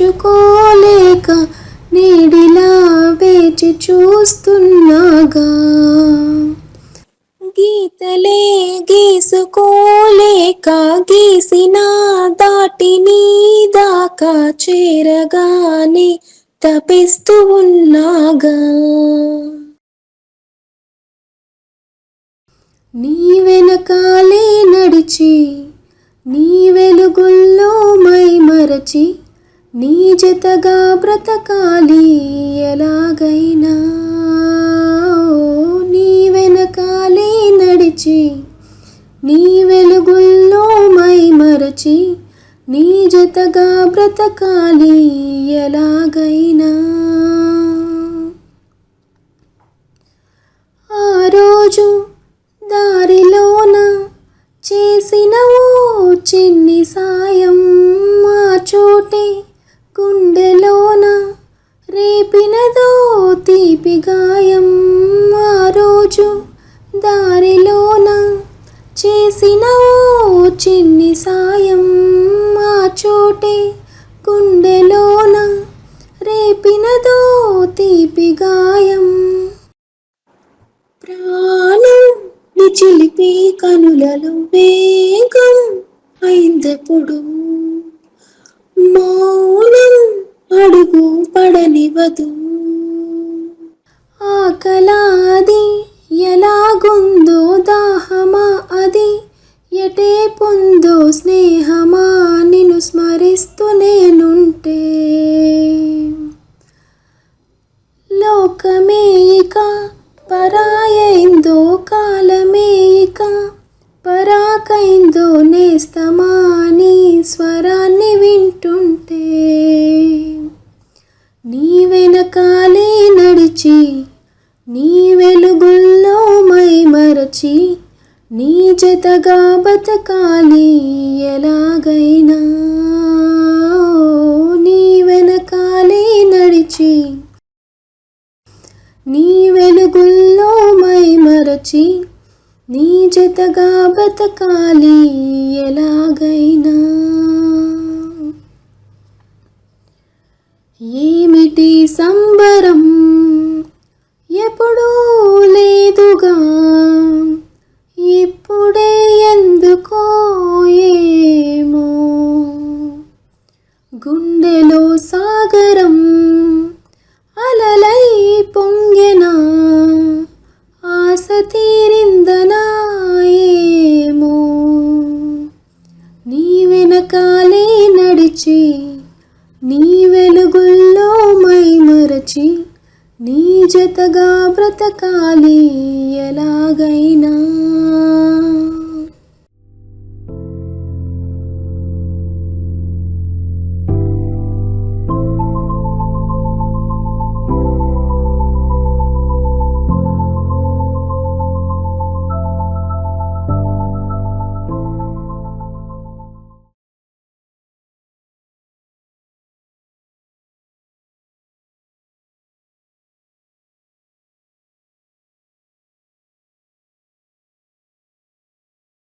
నోచుకోలేక నీడిలా వేచి చూస్తున్నాగా. గీతలే గీసుకోలేక గీసిన దాటి నీ దాకా చేరగానే తపిస్తూ ఉన్నాగా. నీ వెనకాలే నడిచి నీ వెలుగుల్లో మై మరచి నీ జతగా బ్రతకాలి ఎలాగైనా. నీ వెనకాలే నడిచి నీ వెలుగుల్లో మై మరచి నీ జతగా బ్రతకాలి ఎలాగైనా. ఆ రోజు దారిలోన చేసిన ఓ చిన్ని సాయం ఆ చోటే గుండెలోన రేపినదో తీపి గాయం. ఆ రోజు దారిలోన చేసిన ఓ చిన్ని సాయం ఆ చోటే గుండెలోన రేపినదో తీపి గాయం. ప్రాణం చిలిపి కనులలో వేగం అయిందెప్పుడు, మౌనం అడుగు పడనివ్వదు. ఆకలాది ఎలాగుందో దాహమా అది ఎటే పొందో స్నేహమా నిన్ను స్మరిస్తూ నేనుంటే. లోకమే ఇక పరాయైందో కాలమే ఇక పరాకైందో నేస్తమా నీ స్వరాన్ని వింటుంటే. నీ వెనకాలే నడిచి నీ వెలుగుల్లో మై మరచి నీ జతగా బతకాలి ఎలాగైనా. నీ వెనకాలే నడిచి నీ వెలుగుల్లో మై మరచి నీ జతగా బతకాలి ఎలాగైనా.